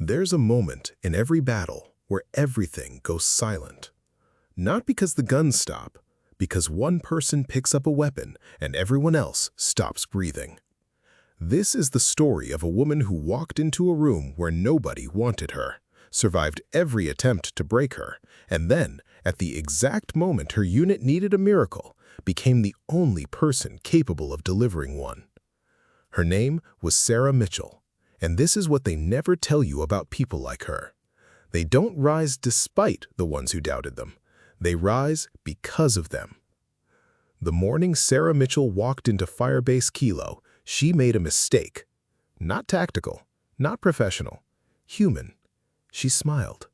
There's a moment in every battle where everything goes silent. Not because the guns stop, because one person picks up a weapon and everyone else stops breathing. This is the story of a woman who walked into a room where nobody wanted her, survived every attempt to break her, and then, at the exact moment her unit needed a miracle, became the only person capable of delivering one. Her name was Sara Mitchell, and this is what they never tell you about people like her. They don't rise despite the ones who doubted them. They rise because of them. The morning Sara Mitchell walked into Firebase Kilo, she made a mistake. Not tactical, not professional, human. She smiled.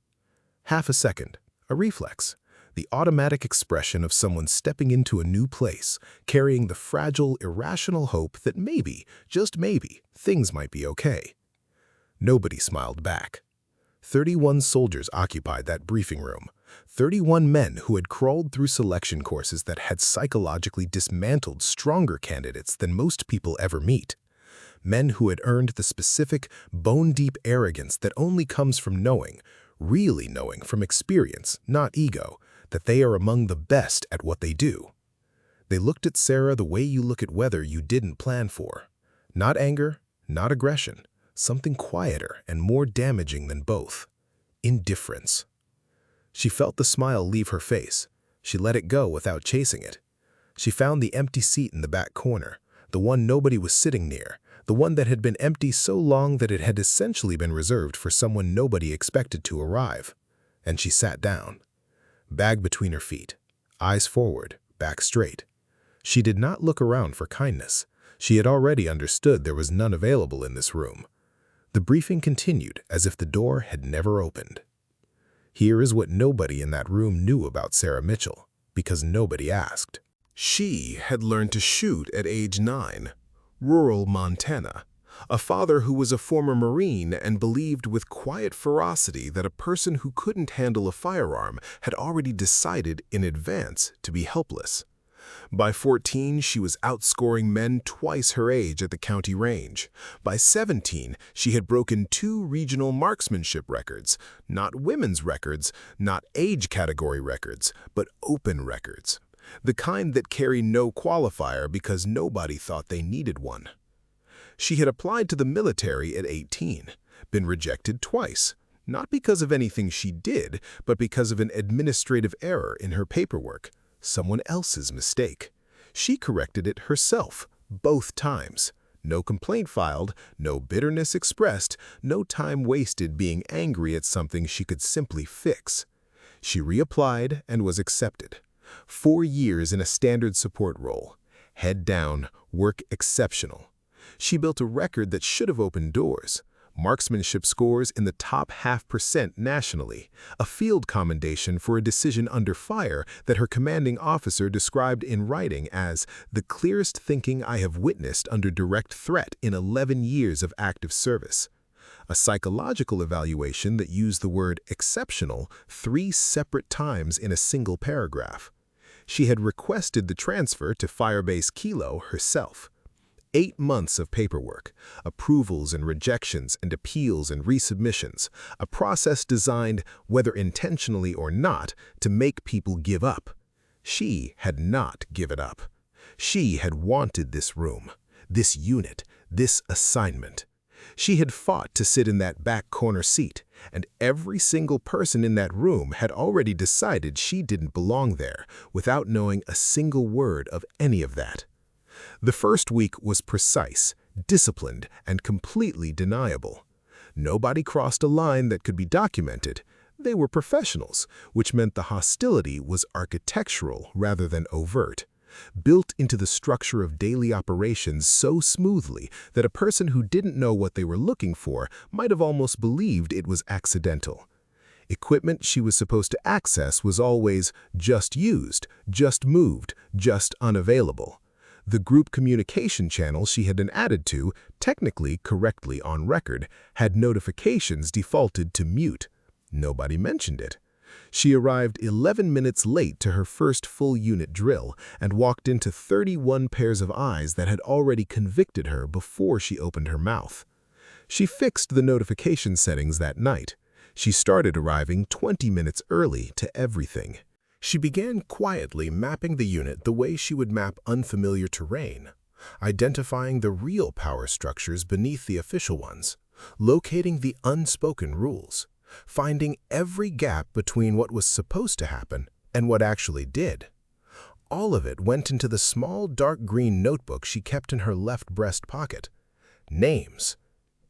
Half a second, a reflex, the automatic expression of someone stepping into a new place, carrying the fragile, irrational hope that maybe, just maybe, things might be okay. Nobody smiled back. 31 soldiers occupied that briefing room. 31 men who had crawled through selection courses that had psychologically dismantled stronger candidates than most people ever meet. Men who had earned the specific, bone-deep arrogance that only comes from knowing, really knowing from experience, not ego, that they are among the best at what they do. They looked at Sara the way you look at weather you didn't plan for. Not anger, not aggression, something quieter and more damaging than both. Indifference. She felt the smile leave her face. She let it go without chasing it. She found the empty seat in the back corner, the one nobody was sitting near, the one that had been empty so long that it had essentially been reserved for someone nobody expected to arrive. And she sat down. Bag between her feet, eyes forward, back straight. She did not look around for kindness. She had already understood there was none available in this room. The briefing continued as if the door had never opened. Here is what nobody in that room knew about Sara Mitchell, because nobody asked. She had learned to shoot at age 9, rural Montana. A father who was a former Marine and believed with quiet ferocity that a person who couldn't handle a firearm had already decided in advance to be helpless. By 14, she was outscoring men twice her age at the county range. By 17, she had broken 2 regional marksmanship records, not women's records, not age category records, but open records. The kind that carry no qualifier because nobody thought they needed one. She had applied to the military at 18, been rejected twice, not because of anything she did, but because of an administrative error in her paperwork, someone else's mistake. She corrected it herself, both times. No complaint filed, no bitterness expressed, no time wasted being angry at something she could simply fix. She reapplied and was accepted. 4 years in a standard support role. Head down, work exceptional. She built a record that should have opened doors. Marksmanship scores in the top 0.5% nationally, a field commendation for a decision under fire that her commanding officer described in writing as the clearest thinking I have witnessed under direct threat in 11 years of active service. A psychological evaluation that used the word exceptional 3 separate times in a single paragraph. She had requested the transfer to Firebase Kilo herself. 8 months of paperwork, approvals and rejections and appeals and resubmissions, a process designed, whether intentionally or not, to make people give up. She had not given up. She had wanted this room, this unit, this assignment. She had fought to sit in that back corner seat, and every single person in that room had already decided she didn't belong there without knowing a single word of any of that. The first week was precise, disciplined, and completely deniable. Nobody crossed a line that could be documented. They were professionals, which meant the hostility was architectural rather than overt, built into the structure of daily operations so smoothly that a person who didn't know what they were looking for might have almost believed it was accidental. Equipment she was supposed to access was always just used, just moved, just unavailable. The group communication channel she had been added to, technically correctly on record, had notifications defaulted to mute. Nobody mentioned it. She arrived 11 minutes late to her first full unit drill and walked into 31 pairs of eyes that had already convicted her before she opened her mouth. She fixed the notification settings that night. She started arriving 20 minutes early to everything. She began quietly mapping the unit the way she would map unfamiliar terrain, identifying the real power structures beneath the official ones, locating the unspoken rules, finding every gap between what was supposed to happen and what actually did. All of it went into the small dark green notebook she kept in her left breast pocket. Names,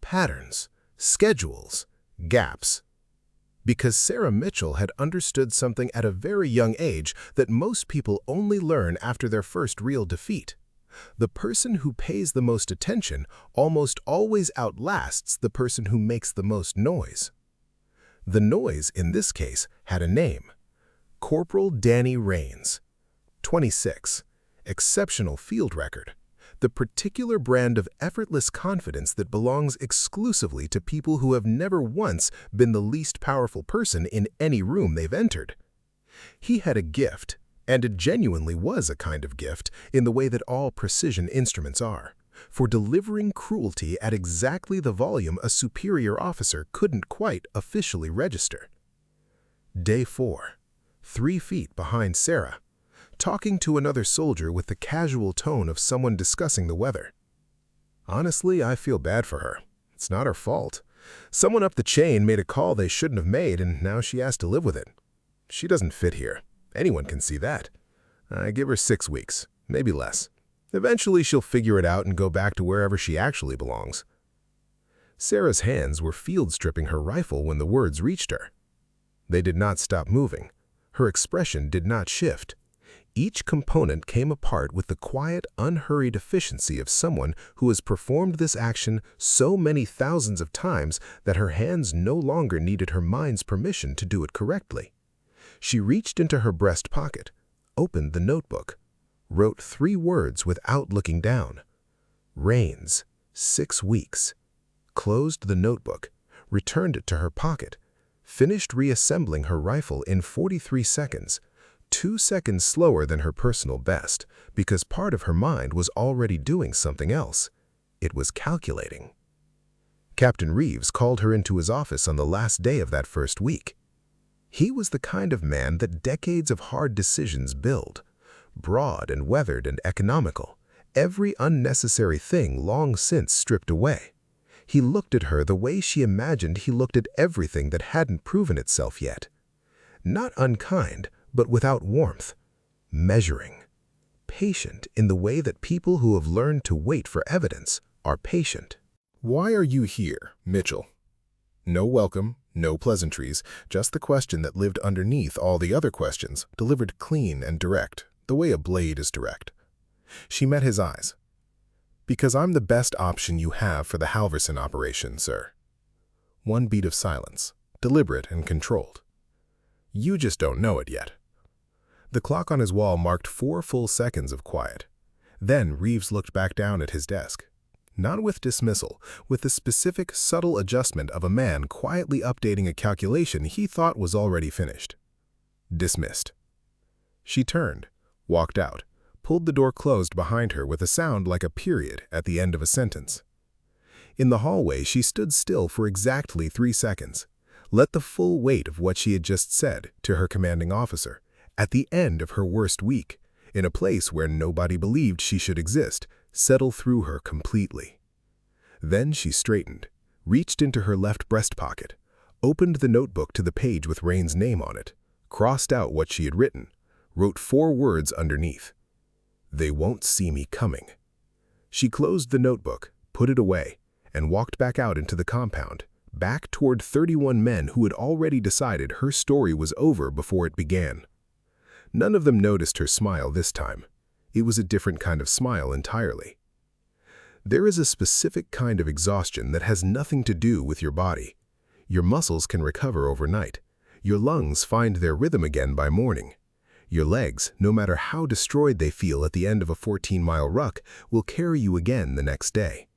patterns, schedules, gaps. Because Sara Mitchell had understood something at a very young age that most people only learn after their first real defeat. The person who pays the most attention almost always outlasts the person who makes the most noise. The noise, in this case, had a name. Corporal Danny Rains. 26. Exceptional field record. The particular brand of effortless confidence that belongs exclusively to people who have never once been the least powerful person in any room they've entered. He had a gift, and it genuinely was a kind of gift in the way that all precision instruments are, for delivering cruelty at exactly the volume a superior officer couldn't quite officially register. Day 4. 3 feet behind Sara, talking to another soldier with the casual tone of someone discussing the weather. Honestly, I feel bad for her. It's not her fault. Someone up the chain made a call they shouldn't have made, and now she has to live with it. She doesn't fit here. Anyone can see that. I give her 6 weeks, maybe less. Eventually, she'll figure it out and go back to wherever she actually belongs. Sara's hands were field-stripping her rifle when the words reached her. They did not stop moving. Her expression did not shift. Each component came apart with the quiet, unhurried efficiency of someone who has performed this action so many thousands of times that her hands no longer needed her mind's permission to do it correctly. She reached into her breast pocket, opened the notebook, wrote 3 words without looking down. Rains, 6 weeks. Closed the notebook, returned it to her pocket, finished reassembling her rifle in 43 seconds, 2 seconds slower than her personal best, because part of her mind was already doing something else. It was calculating. Captain Reeves called her into his office on the last day of that first week. He was the kind of man that decades of hard decisions build. Broad and weathered and economical, every unnecessary thing long since stripped away. He looked at her the way she imagined he looked at everything that hadn't proven itself yet. Not unkind, but without warmth. Measuring. Patient in the way that people who have learned to wait for evidence are patient. Why are you here, Mitchell? No welcome, no pleasantries, just the question that lived underneath all the other questions, delivered clean and direct, the way a blade is direct. She met his eyes. Because I'm the best option you have for the Halverson operation, sir. One beat of silence, deliberate and controlled. You just don't know it yet. The clock on his wall marked 4 full seconds of quiet. Then Reeves looked back down at his desk. Not with dismissal, with the specific, subtle adjustment of a man quietly updating a calculation he thought was already finished. Dismissed. She turned, walked out, pulled the door closed behind her with a sound like a period at the end of a sentence. In the hallway, she stood still for exactly 3 seconds, let the full weight of what she had just said to her commanding officer, at the end of her worst week, in a place where nobody believed she should exist, settle through her completely. Then she straightened, reached into her left breast pocket, opened the notebook to the page with Rain's name on it, crossed out what she had written, wrote 4 words underneath. They won't see me coming. She closed the notebook, put it away, and walked back out into the compound, back toward 31 men who had already decided her story was over before it began. None of them noticed her smile this time. It was a different kind of smile entirely. There is a specific kind of exhaustion that has nothing to do with your body. Your muscles can recover overnight. Your lungs find their rhythm again by morning. Your legs, no matter how destroyed they feel at the end of a 14-mile ruck, will carry you again the next day.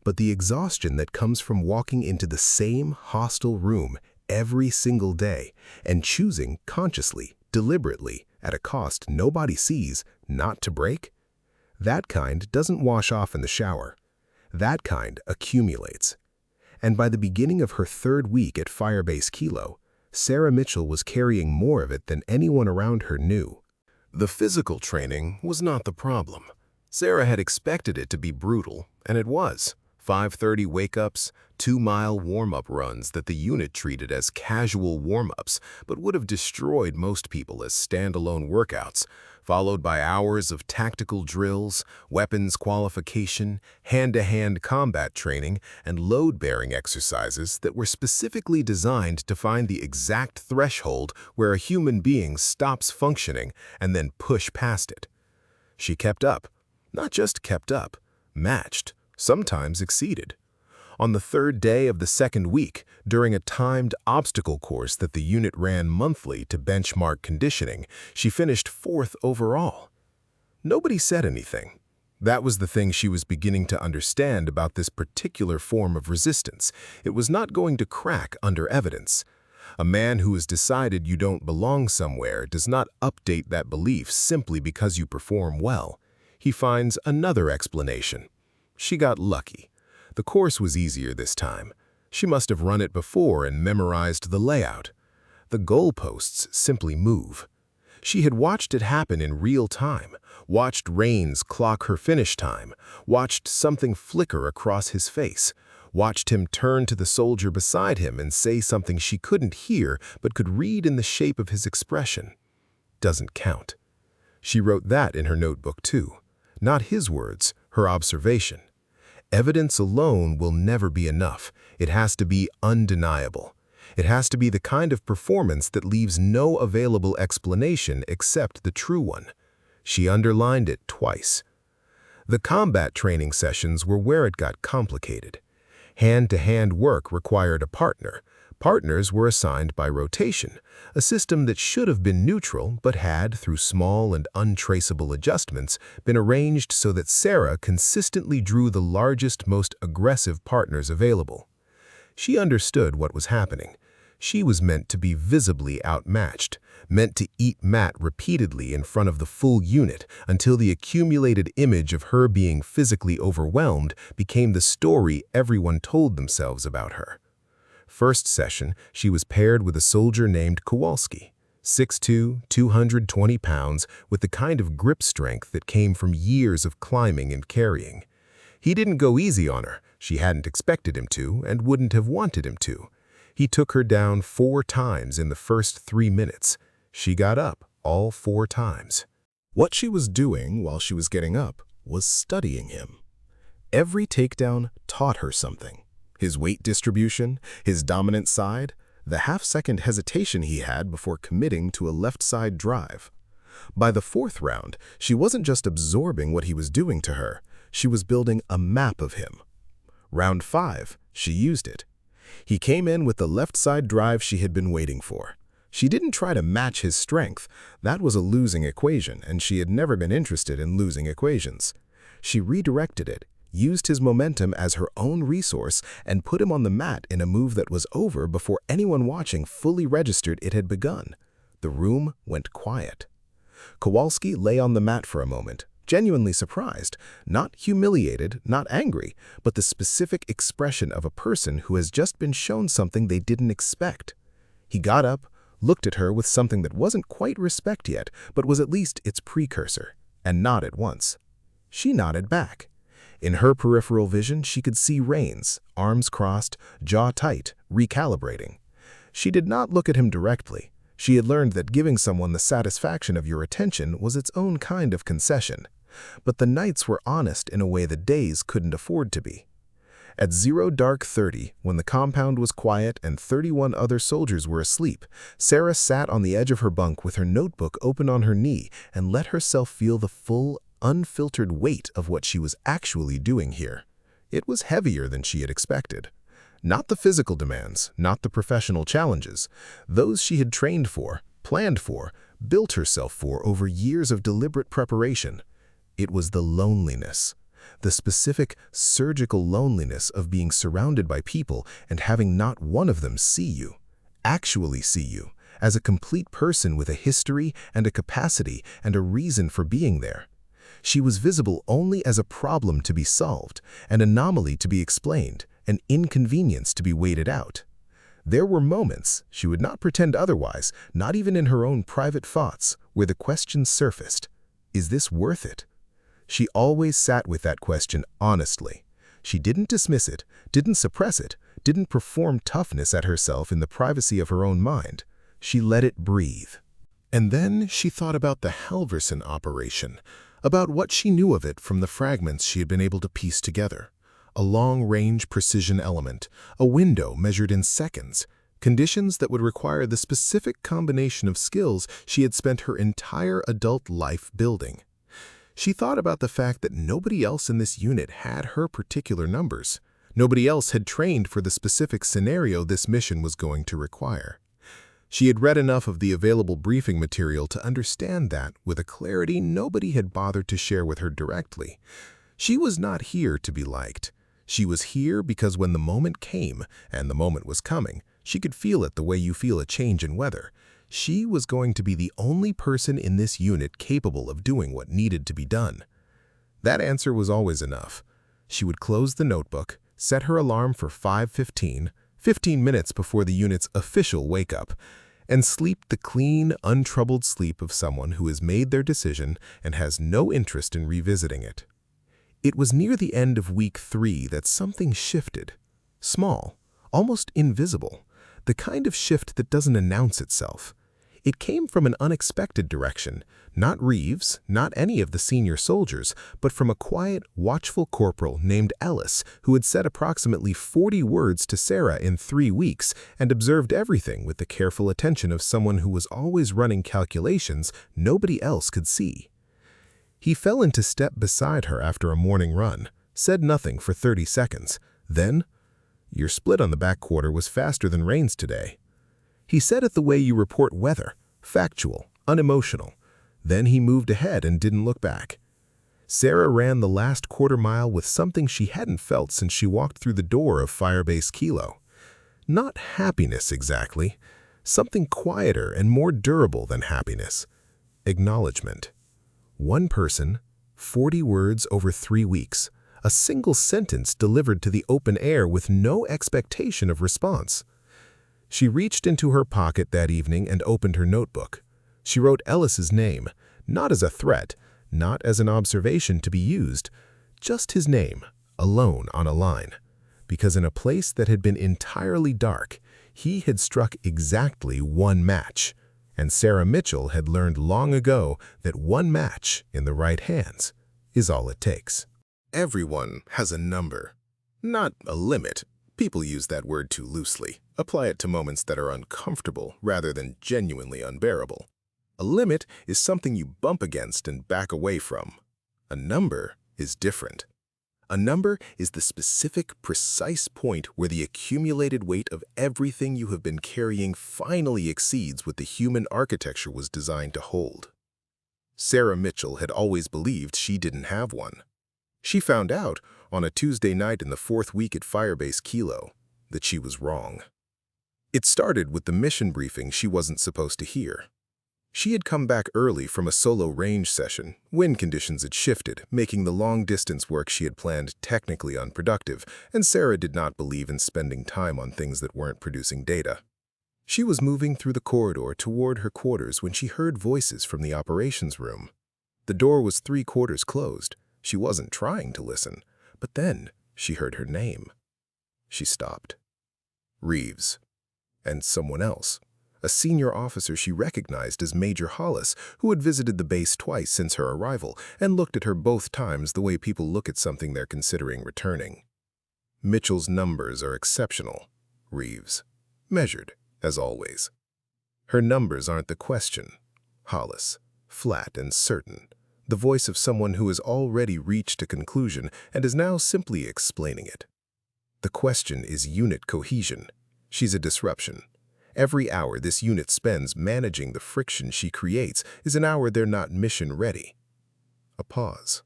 But the exhaustion that comes from walking into the same hostile room every single day and choosing consciously, deliberately, at a cost nobody sees, not to break, that kind doesn't wash off in the shower. That kind accumulates. And by the beginning of her 3rd week at Firebase Kilo, Sara Mitchell was carrying more of it than anyone around her knew. The physical training was not the problem. Sara had expected it to be brutal, and it was. 5:30 wake-ups, 2-mile warm-up runs that the unit treated as casual warm-ups but would have destroyed most people as standalone workouts, followed by hours of tactical drills, weapons qualification, hand-to-hand combat training, and load-bearing exercises that were specifically designed to find the exact threshold where a human being stops functioning and then push past it. She kept up. Not just kept up, matched, sometimes exceeded. On the 3rd day of the 2nd week, during a timed obstacle course that the unit ran monthly to benchmark conditioning, she finished 4th overall. Nobody said anything. That was the thing she was beginning to understand about this particular form of resistance. It was not going to crack under evidence. A man who has decided you don't belong somewhere does not update that belief simply because you perform well. He finds another explanation. She got lucky. The course was easier this time. She must have run it before and memorized the layout. The goalposts simply move. She had watched it happen in real time, watched Rains clock her finish time, watched something flicker across his face, watched him turn to the soldier beside him and say something she couldn't hear but could read in the shape of his expression. Doesn't count. She wrote that in her notebook too. Not his words, her observation. Evidence alone will never be enough. It has to be undeniable. It has to be the kind of performance that leaves no available explanation except the true one. She underlined it twice. The combat training sessions were where it got complicated. Hand-to-hand work required a partner. Partners were assigned by rotation, a system that should have been neutral but had, through small and untraceable adjustments, been arranged so that Sara consistently drew the largest, most aggressive partners available. She understood what was happening. She was meant to be visibly outmatched, meant to eat mat repeatedly in front of the full unit until the accumulated image of her being physically overwhelmed became the story everyone told themselves about her. First session, she was paired with a soldier named Kowalski, 6'2", 220 pounds, with the kind of grip strength that came from years of climbing and carrying. He didn't go easy on her. She hadn't expected him to and wouldn't have wanted him to. He took her down 4 times in the first 3 minutes. She got up all 4 times. What she was doing while she was getting up was studying him. Every takedown taught her something. His weight distribution, his dominant side, the half-second hesitation he had before committing to a left-side drive. By the 4th round, she wasn't just absorbing what he was doing to her, she was building a map of him. Round 5, she used it. He came in with the left-side drive she had been waiting for. She didn't try to match his strength. That was a losing equation, and she had never been interested in losing equations. She redirected it, used his momentum as her own resource, and put him on the mat in a move that was over before anyone watching fully registered it had begun. The room went quiet. Kowalski lay on the mat for a moment, genuinely surprised, not humiliated, not angry, but the specific expression of a person who has just been shown something they didn't expect. He got up, looked at her with something that wasn't quite respect yet, but was at least its precursor, and nodded once. She nodded back. In her peripheral vision, she could see Rains, arms crossed, jaw tight, recalibrating. She did not look at him directly. She had learned that giving someone the satisfaction of your attention was its own kind of concession. But the nights were honest in a way the days couldn't afford to be. At 0:30, when the compound was quiet and 31 other soldiers were asleep, Sara sat on the edge of her bunk with her notebook open on her knee and let herself feel the full, unfiltered weight of what she was actually doing here. It was heavier than she had expected. Not the physical demands, not the professional challenges. Those she had trained for, planned for, built herself for over years of deliberate preparation. It was the loneliness. The specific, surgical loneliness of being surrounded by people and having not one of them see you, actually see you, as a complete person with a history and a capacity and a reason for being there. She was visible only as a problem to be solved, an anomaly to be explained, an inconvenience to be waited out. There were moments, she would not pretend otherwise, not even in her own private thoughts, where the question surfaced, is this worth it? She always sat with that question honestly. She didn't dismiss it, didn't suppress it, didn't perform toughness at herself in the privacy of her own mind. She let it breathe. And then she thought about the Halverson operation, about what she knew of it from the fragments she had been able to piece together. A long-range precision element, a window measured in seconds, conditions that would require the specific combination of skills she had spent her entire adult life building. She thought about the fact that nobody else in this unit had her particular numbers. Nobody else had trained for the specific scenario this mission was going to require. She had read enough of the available briefing material to understand that, with a clarity nobody had bothered to share with her directly. She was not here to be liked. She was here because when the moment came, and the moment was coming, she could feel it the way you feel a change in weather. She was going to be the only person in this unit capable of doing what needed to be done. That answer was always enough. She would close the notebook, set her alarm for 5:15, 15 minutes before the unit's official wake-up, and sleep the clean, untroubled sleep of someone who has made their decision and has no interest in revisiting it. It was near the end of week 3 that something shifted. Small, almost invisible, the kind of shift that doesn't announce itself. It came from an unexpected direction, not Reeves, not any of the senior soldiers, but from a quiet, watchful corporal named Ellis who had said approximately 40 words to Sara in 3 weeks and observed everything with the careful attention of someone who was always running calculations nobody else could see. He fell into step beside her after a morning run, said nothing for 30 seconds. Then, "Your split on the back quarter was faster than Rain's today." He said it the way you report weather, factual, unemotional. Then he moved ahead and didn't look back. Sara ran the last quarter mile with something she hadn't felt since she walked through the door of Firebase Kilo. Not happiness exactly, something quieter and more durable than happiness. Acknowledgement. One person, 40 words over 3 weeks, a single sentence delivered to the open air with no expectation of response. She reached into her pocket that evening and opened her notebook. She wrote Ellis's name, not as a threat, not as an observation to be used, just his name, alone on a line. Because in a place that had been entirely dark, he had struck exactly one match. And Sara Mitchell had learned long ago that one match in the right hands is all it takes. Everyone has a number, not a limit. People use that word too loosely. Apply it to moments that are uncomfortable rather than genuinely unbearable. A limit is something you bump against and back away from. A number is different. A number is the specific, precise point where the accumulated weight of everything you have been carrying finally exceeds what the human architecture was designed to hold. Sara Mitchell had always believed she didn't have one. She found out, on a Tuesday night in the 4th week at Firebase Kilo, that she was wrong. It started with the mission briefing she wasn't supposed to hear. She had come back early from a solo range session. Wind conditions had shifted, making the long-distance work she had planned technically unproductive, and Sara did not believe in spending time on things that weren't producing data. She was moving through the corridor toward her quarters when she heard voices from the operations room. The door was 3/4 closed. She wasn't trying to listen, but then she heard her name. She stopped. Reeves. And someone else. A senior officer she recognized as Major Hollis, who had visited the base twice since her arrival and looked at her both times the way people look at something they're considering returning. Mitchell's numbers are exceptional. Reeves. Measured, as always. Her numbers aren't the question. Hollis. Flat and certain. The voice of someone who has already reached a conclusion and is now simply explaining it. The question is unit cohesion. She's a disruption. Every hour this unit spends managing the friction she creates is an hour they're not mission ready. A pause.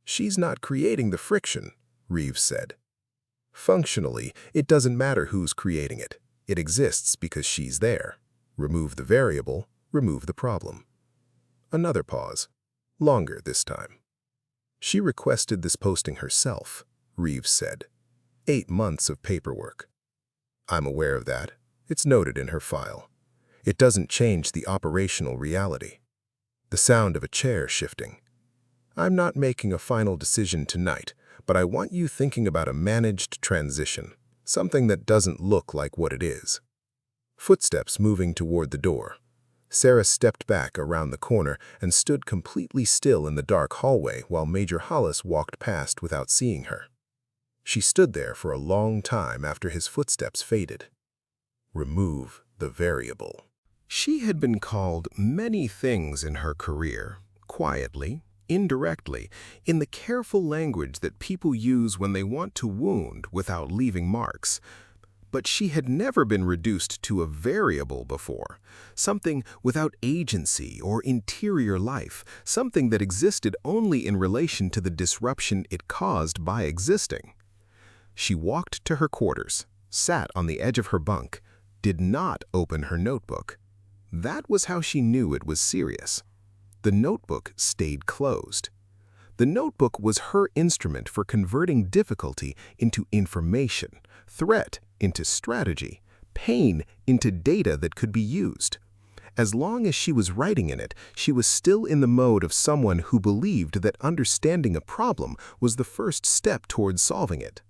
She's not creating the friction, Reeves said. Functionally, it doesn't matter who's creating it. It exists because she's there. Remove the variable, remove the problem. Another pause. Longer this time. She requested this posting herself, Reeves said. 8 months of paperwork. I'm aware of that. It's noted in her file. It doesn't change the operational reality. The sound of a chair shifting. I'm not making a final decision tonight, but I want you thinking about a managed transition, something that doesn't look like what it is. Footsteps moving toward the door. Sara stepped back around the corner and stood completely still in the dark hallway while Major Hollis walked past without seeing her. She stood there for a long time after his footsteps faded. Remove the variable. She had been called many things in her career, quietly, indirectly, in the careful language that people use when they want to wound without leaving marks. But she had never been reduced to a variable before, something without agency or interior life, something that existed only in relation to the disruption it caused by existing. She walked to her quarters, sat on the edge of her bunk, did not open her notebook. That was how she knew it was serious. The notebook stayed closed. The notebook was her instrument for converting difficulty into information, threat into strategy, pain into data that could be used. As long as she was writing in it, she was still in the mode of someone who believed that understanding a problem was the first step towards solving it.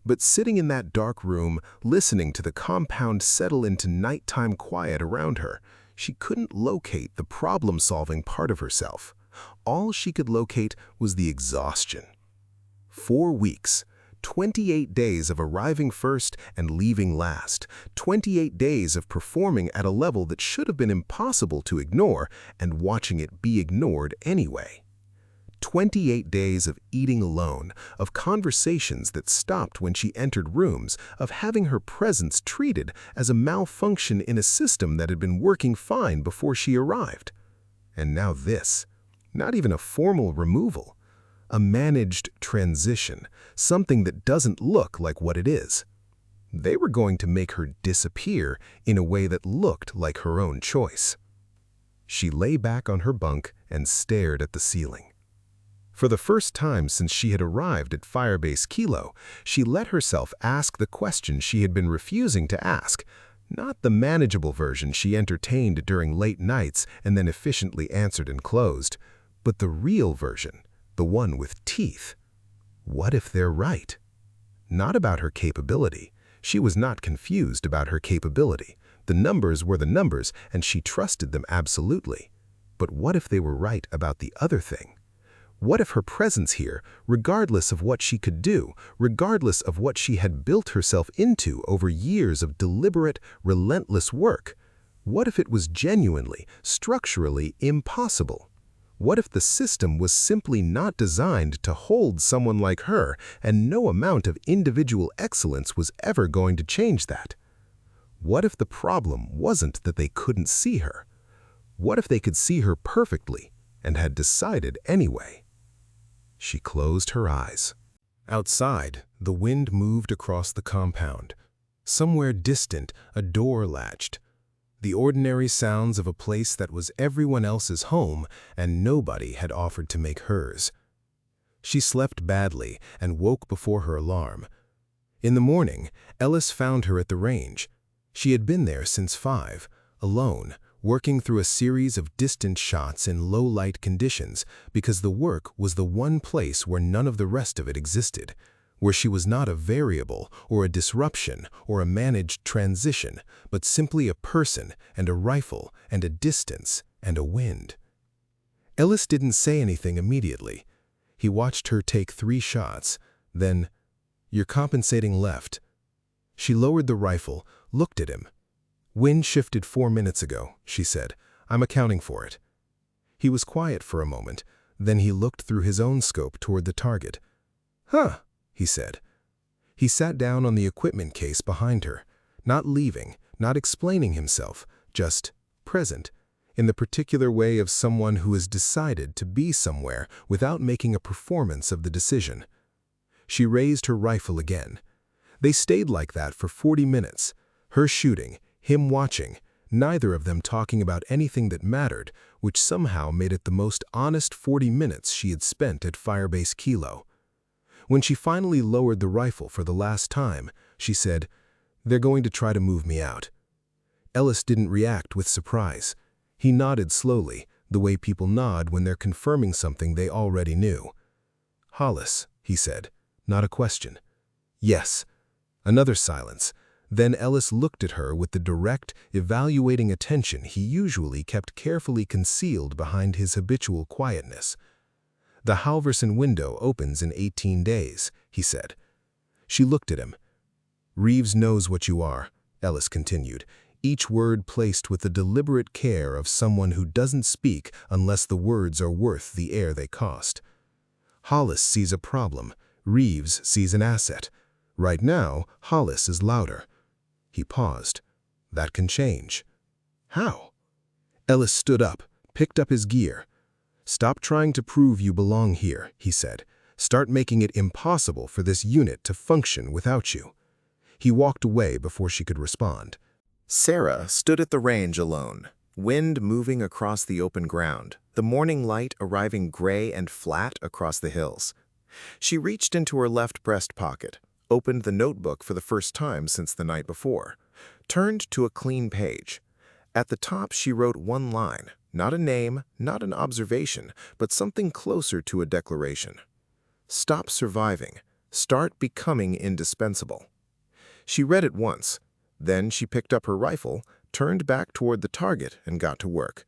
But sitting in that dark room, listening to the compound settle into nighttime quiet around her, she couldn't locate the problem-solving part of herself. All she could locate was the exhaustion. 4 weeks, 28 days of arriving first and leaving last, 28 days of performing at a level that should have been impossible to ignore and watching it be ignored anyway. 28 days of eating alone, of conversations that stopped when she entered rooms, of having her presence treated as a malfunction in a system that had been working fine before she arrived. And now this, not even a formal removal, a managed transition, something that doesn't look like what it is. They were going to make her disappear in a way that looked like her own choice. She lay back on her bunk and stared at the ceiling. For the first time since she had arrived at Firebase Kilo, she let herself ask the question she had been refusing to ask, not the manageable version she entertained during late nights and then efficiently answered and closed, but the real version, the one with teeth. What if they're right? Not about her capability. She was not confused about her capability. The numbers were the numbers, and she trusted them absolutely. But what if they were right about the other thing? What if her presence here, regardless of what she could do, regardless of what she had built herself into over years of deliberate, relentless work, what if it was genuinely, structurally impossible? What if the system was simply not designed to hold someone like her, and no amount of individual excellence was ever going to change that? What if the problem wasn't that they couldn't see her? What if they could see her perfectly and had decided anyway? She closed her eyes. Outside, the wind moved across the compound. Somewhere distant, a door latched. The ordinary sounds of a place that was everyone else's home and nobody had offered to make hers. She slept badly and woke before her alarm. In the morning, Ellis found her at the range. She had been there since 5, alone, working through a series of distant shots in low-light conditions because the work was the one place where none of the rest of it existed, where she was not a variable or a disruption or a managed transition, but simply a person and a rifle and a distance and a wind. Ellis didn't say anything immediately. He watched her take 3 shots, then, "You're compensating left." She lowered the rifle, looked at him. "Wind shifted 4 minutes ago," she said. "I'm accounting for it." He was quiet for a moment, then he looked through his own scope toward the target. "Huh," he said. He sat down on the equipment case behind her, not leaving, not explaining himself, just present, in the particular way of someone who has decided to be somewhere without making a performance of the decision. She raised her rifle again. They stayed like that for 40 minutes, her shooting, him watching, neither of them talking about anything that mattered, which somehow made it the most honest 40 minutes she had spent at Firebase Kilo. When she finally lowered the rifle for the last time, she said, "They're going to try to move me out." Ellis didn't react with surprise. He nodded slowly, the way people nod when they're confirming something they already knew. "Hollis," he said, not a question. "Yes." Another silence. Then Ellis looked at her with the direct, evaluating attention he usually kept carefully concealed behind his habitual quietness. "The Halverson window opens in 18 days, he said. She looked at him. "Reeves knows what you are," Ellis continued, each word placed with the deliberate care of someone who doesn't speak unless the words are worth the air they cost. "Hollis sees a problem. Reeves sees an asset. Right now, Hollis is louder." He paused. "That can change." "How?" Ellis stood up, picked up his gear. "Stop trying to prove you belong here," he said. "Start making it impossible for this unit to function without you." He walked away before she could respond. Sara stood at the range alone, wind moving across the open ground, the morning light arriving gray and flat across the hills. She reached into her left breast pocket, opened the notebook for the first time since the night before, turned to a clean page. At the top she wrote one line, not a name, not an observation, but something closer to a declaration. "Stop surviving. Start becoming indispensable." She read it once. Then she picked up her rifle, turned back toward the target, and got to work.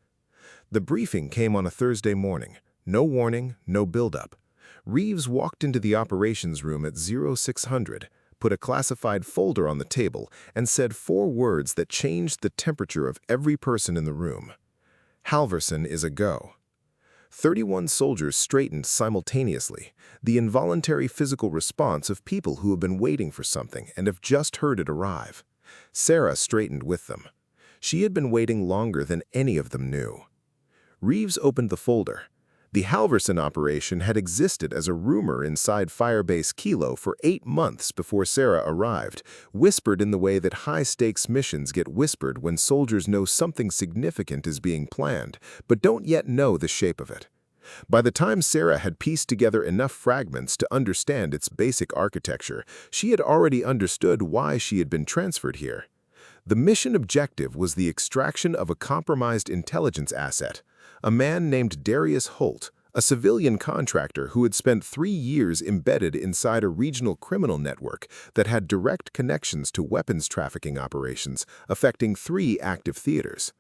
The briefing came on a Thursday morning. No warning, no buildup. Reeves walked into the operations room at 0600, put a classified folder on the table, and said 4 words that changed the temperature of every person in the room. "Halverson is a go." 31 soldiers straightened simultaneously, the involuntary physical response of people who have been waiting for something and have just heard it arrive. Sara straightened with them. She had been waiting longer than any of them knew. Reeves opened the folder. The Halverson operation had existed as a rumor inside Firebase Kilo for 8 months before Sara arrived, whispered in the way that high-stakes missions get whispered when soldiers know something significant is being planned, but don't yet know the shape of it. By the time Sara had pieced together enough fragments to understand its basic architecture, she had already understood why she had been transferred here. The mission objective was the extraction of a compromised intelligence asset, a man named Darius Holt, a civilian contractor who had spent 3 years embedded inside a regional criminal network that had direct connections to weapons trafficking operations affecting 3 active theaters.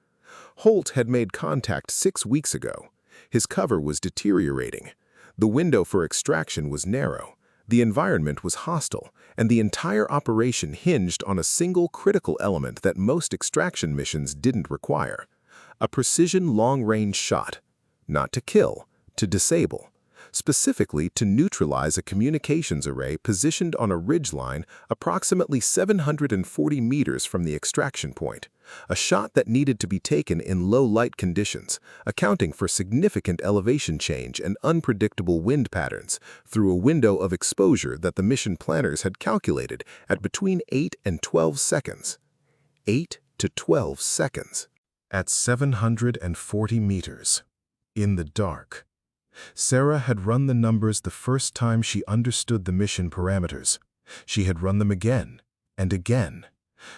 Holt had made contact 6 weeks ago. His cover was deteriorating. The window for extraction was narrow. The environment was hostile, and the entire operation hinged on a single critical element that most extraction missions didn't require: a precision long-range shot, not to kill, to disable, specifically to neutralize a communications array positioned on a ridgeline approximately 740 meters from the extraction point, a shot that needed to be taken in low-light conditions, accounting for significant elevation change and unpredictable wind patterns, through a window of exposure that the mission planners had calculated at between 8 and 12 seconds. 8 to 12 seconds. At 740 meters, in the dark. Sara had run the numbers the first time she understood the mission parameters. She had run them again and again.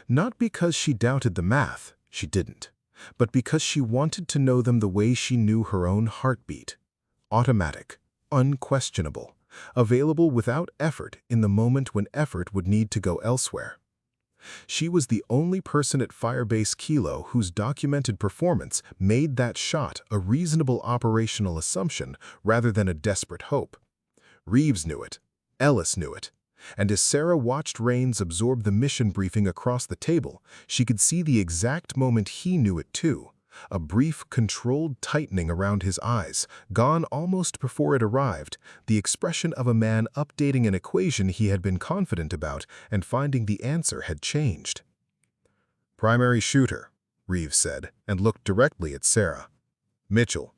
Not because she doubted the math, she didn't, but because she wanted to know them the way she knew her own heartbeat. Automatic, unquestionable, available without effort in the moment when effort would need to go elsewhere. She was the only person at Firebase Kilo whose documented performance made that shot a reasonable operational assumption rather than a desperate hope. Reeves knew it. Ellis knew it. And as Sara watched Rains absorb the mission briefing across the table, she could see the exact moment he knew it too. A brief, controlled tightening around his eyes, gone almost before it arrived, the expression of a man updating an equation he had been confident about and finding the answer had changed. "Primary shooter," Reeves said, and looked directly at Sara. "Mitchell."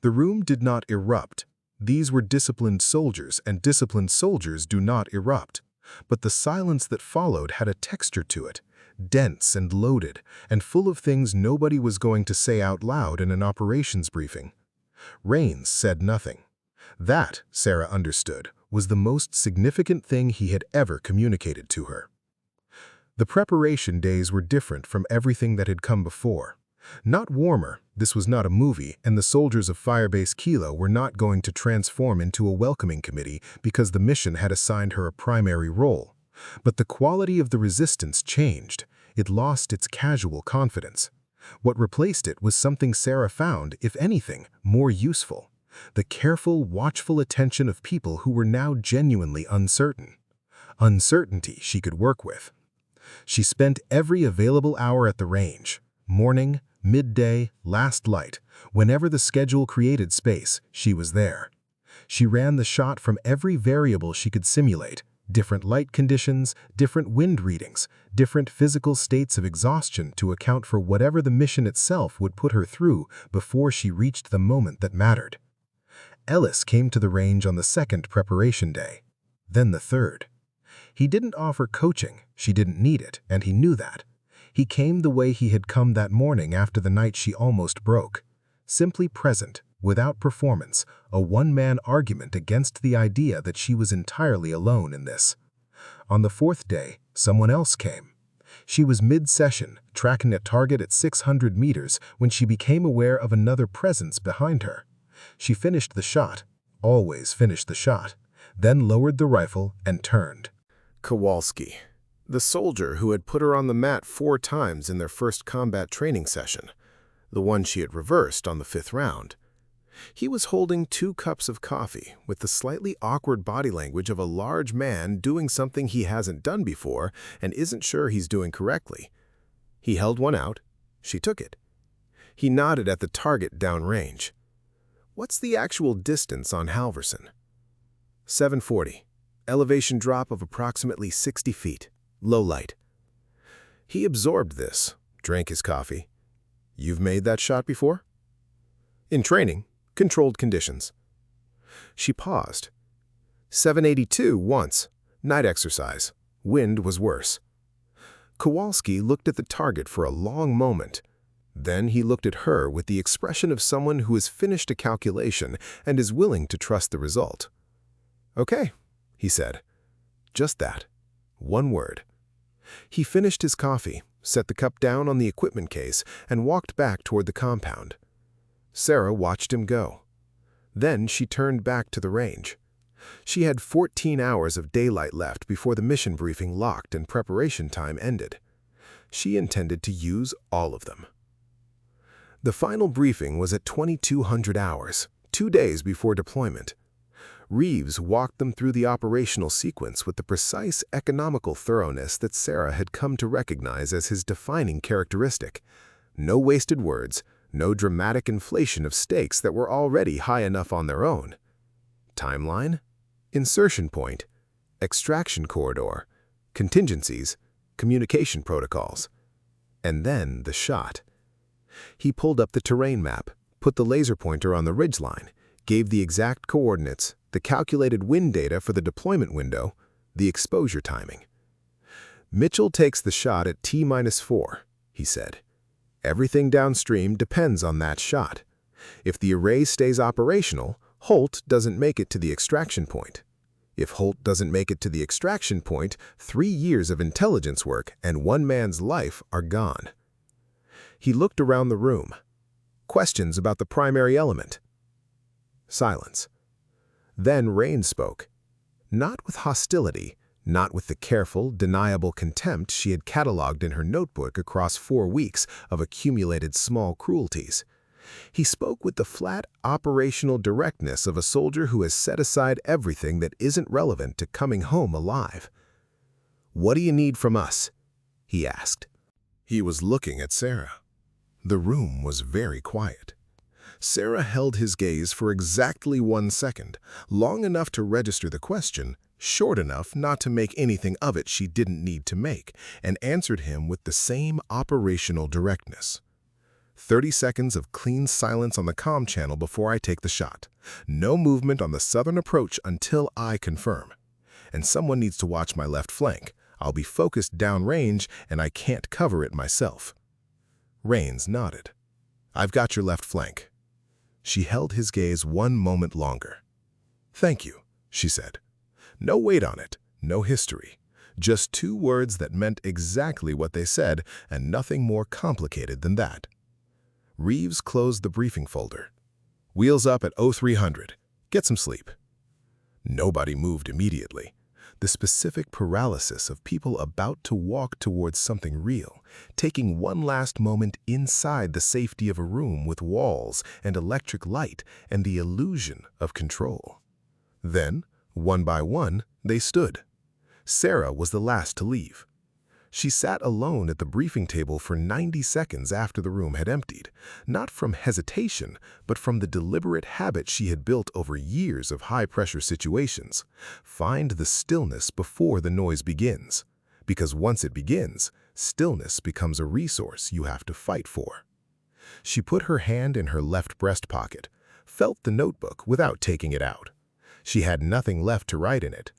The room did not erupt. These were disciplined soldiers, and disciplined soldiers do not erupt. But the silence that followed had a texture to it, dense and loaded, and full of things nobody was going to say out loud in an operations briefing. Rains said nothing. That, Sara understood, was the most significant thing he had ever communicated to her. The preparation days were different from everything that had come before. Not warmer, this was not a movie, and the soldiers of Firebase Kilo were not going to transform into a welcoming committee because the mission had assigned her a primary role. But the quality of the resistance changed. It lost its casual confidence. What replaced it was something Sara found, if anything, more useful. The careful, watchful attention of people who were now genuinely uncertain. Uncertainty she could work with. She spent every available hour at the range. Morning, midday, last light. Whenever the schedule created space, she was there. She ran the shot from every variable she could simulate. Different light conditions, different wind readings, different physical states of exhaustion to account for whatever the mission itself would put her through before she reached the moment that mattered. Ellis came to the range on the second preparation day, then the third. He didn't offer coaching, she didn't need it, and he knew that. He came the way he had come that morning after the night she almost broke. Simply present, without performance, a one-man argument against the idea that she was entirely alone in this. On the fourth day, someone else came. She was mid-session, tracking a target at 600 meters when she became aware of another presence behind her. She finished the shot, always finished the shot, then lowered the rifle and turned. Kowalski, the soldier who had put her on the mat 4 times in their first combat training session, the one she had reversed on the 5th round. He was holding 2 cups of coffee with the slightly awkward body language of a large man doing something he hasn't done before and isn't sure he's doing correctly. He held one out. She took it. He nodded at the target downrange. What's the actual distance on Halverson? 740. Elevation drop of approximately 60 feet. Low light. He absorbed this, drank his coffee. You've made that shot before? In training. Controlled conditions. She paused. 782 once. Night exercise. Wind was worse. Kowalski looked at the target for a long moment. Then he looked at her with the expression of someone who has finished a calculation and is willing to trust the result. Okay, he said. Just that. One word. He finished his coffee, set the cup down on the equipment case, and walked back toward the compound. Sara watched him go. Then she turned back to the range. She had 14 hours of daylight left before the mission briefing locked and preparation time ended. She intended to use all of them. The final briefing was at 2200 hours, 2 days before deployment. Reeves walked them through the operational sequence with the precise economical thoroughness that Sara had come to recognize as his defining characteristic. No wasted words, no dramatic inflation of stakes that were already high enough on their own. Timeline, insertion point, extraction corridor, contingencies, communication protocols. And then the shot. He pulled up the terrain map, put the laser pointer on the ridgeline, gave the exact coordinates, the calculated wind data for the deployment window, the exposure timing. Mitchell takes the shot at T-4, he said. Everything downstream depends on that shot. If the array stays operational, Holt doesn't make it to the extraction point. If Holt doesn't make it to the extraction point, 3 years of intelligence work and one man's life are gone. He looked around the room. Questions about the primary element. Silence. Then Rain spoke. Not with hostility, not with the careful, deniable contempt she had cataloged in her notebook across 4 weeks of accumulated small cruelties. He spoke with the flat, operational directness of a soldier who has set aside everything that isn't relevant to coming home alive. "What do you need from us?" he asked. He was looking at Sara. The room was very quiet. Sara held his gaze for exactly 1 second, long enough to register the question, short enough not to make anything of it she didn't need to make, and answered him with the same operational directness. 30 seconds of clean silence on the comm channel before I take the shot. No movement on the southern approach until I confirm. And someone needs to watch my left flank. I'll be focused downrange, and I can't cover it myself. Rains nodded. I've got your left flank. She held his gaze 1 moment longer. Thank you, she said. No weight on it, no history. Just two words that meant exactly what they said, and nothing more complicated than that. Reeves closed the briefing folder. Wheels up at 0300. Get some sleep. Nobody moved immediately. The specific paralysis of people about to walk towards something real, taking one last moment inside the safety of a room with walls and electric light and the illusion of control. Then, one by one, they stood. Sara was the last to leave. She sat alone at the briefing table for 90 seconds after the room had emptied, not from hesitation, but from the deliberate habit she had built over years of high-pressure situations. Find the stillness before the noise begins, because once it begins, stillness becomes a resource you have to fight for. She put her hand in her left breast pocket, felt the notebook without taking it out. She had nothing left to write in it.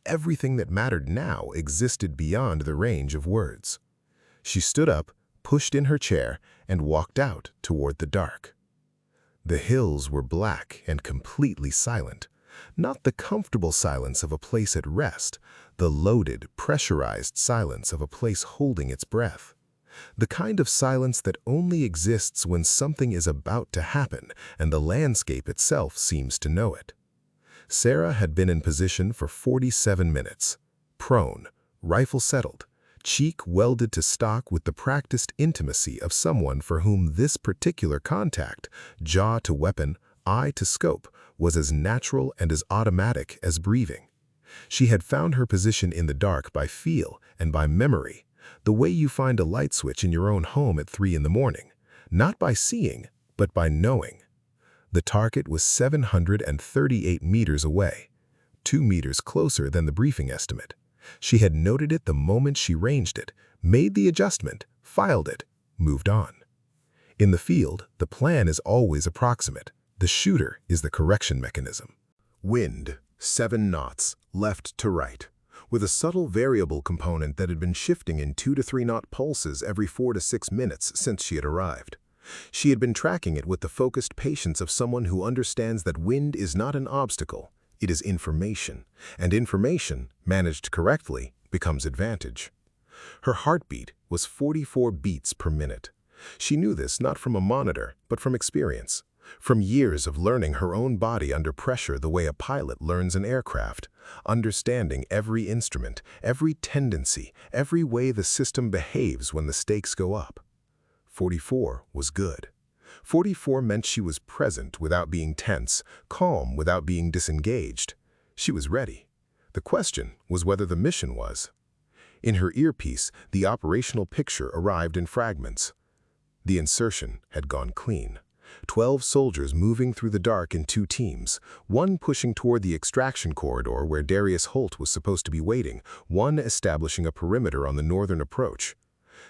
Everything that mattered now existed beyond the range of words. She stood up, pushed in her chair, and walked out toward the dark. The hills were black and completely silent, not the comfortable silence of a place at rest, the loaded, pressurized silence of a place holding its breath. The kind of silence that only exists when something is about to happen and the landscape itself seems to know it. Sara had been in position for 47 minutes, prone, rifle settled, cheek welded to stock with the practiced intimacy of someone for whom this particular contact, jaw to weapon, eye to scope, was as natural and as automatic as breathing. She had found her position in the dark by feel and by memory, the way you find a light switch in your own home at 3 in the morning, not by seeing, but by knowing. The target was 738 meters away, 2 meters closer than the briefing estimate. She had noted it the moment she ranged it, made the adjustment, filed it, moved on. In the field, the plan is always approximate. The shooter is the correction mechanism. Wind, 7 knots, left to right, with a subtle variable component that had been shifting in 2 to 3 knot pulses every 4 to 6 minutes since she had arrived. She had been tracking it with the focused patience of someone who understands that wind is not an obstacle, it is information, and information, managed correctly, becomes advantage. Her heartbeat was 44 beats per minute. She knew this not from a monitor, but from experience, from years of learning her own body under pressure the way a pilot learns an aircraft, understanding every instrument, every tendency, every way the system behaves when the stakes go up. 44 was good. 44 meant she was present without being tense, calm without being disengaged. She was ready. The question was whether the mission was. In her earpiece, the operational picture arrived in fragments. The insertion had gone clean. 12 soldiers moving through the dark in 2 teams, one pushing toward the extraction corridor where Darius Holt was supposed to be waiting, one establishing a perimeter on the northern approach.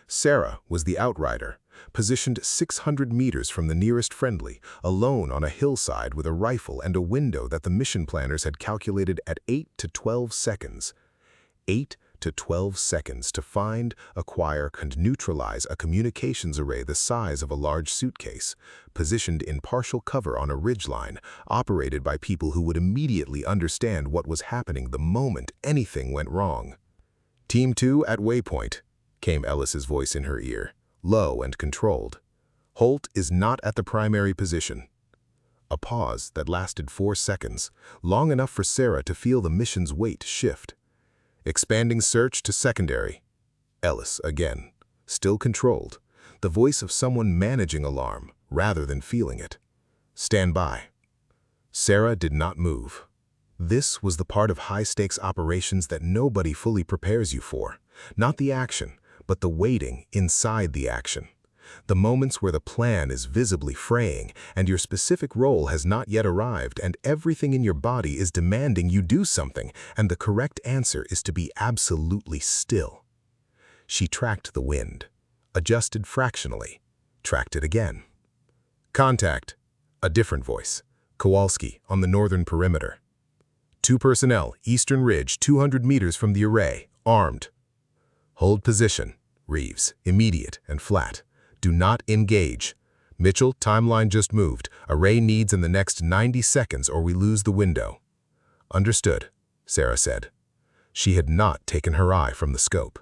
Sara was the outrider, positioned 600 meters from the nearest friendly, alone on a hillside with a rifle and a window that the mission planners had calculated at 8 to 12 seconds. 8 to 12 seconds to find, acquire, and neutralize a communications array the size of a large suitcase, positioned in partial cover on a ridgeline, operated by people who would immediately understand what was happening the moment anything went wrong. Team 2 at waypoint, came Ellis's voice in her ear, low and controlled. Holt is not at the primary position. A pause that lasted 4 seconds, long enough for Sara to feel the mission's weight shift. Expanding search to secondary. Ellis again, still controlled, the voice of someone managing alarm rather than feeling it. Stand by. Sara did not move. This was the part of high-stakes operations that nobody fully prepares you for, not the action, but the waiting inside the action. The moments where the plan is visibly fraying and your specific role has not yet arrived and everything in your body is demanding you do something, and the correct answer is to be absolutely still. She tracked the wind, adjusted fractionally, tracked it again. Contact. A different voice. Kowalski on the northern perimeter. 2 personnel, Eastern Ridge, 200 meters from the array, armed. Hold position. Reeves, immediate and flat. Do not engage. Mitchell, timeline just moved. Array needs in the next 90 seconds or we lose the window. Understood. Sara said. She had not taken her eye from the scope.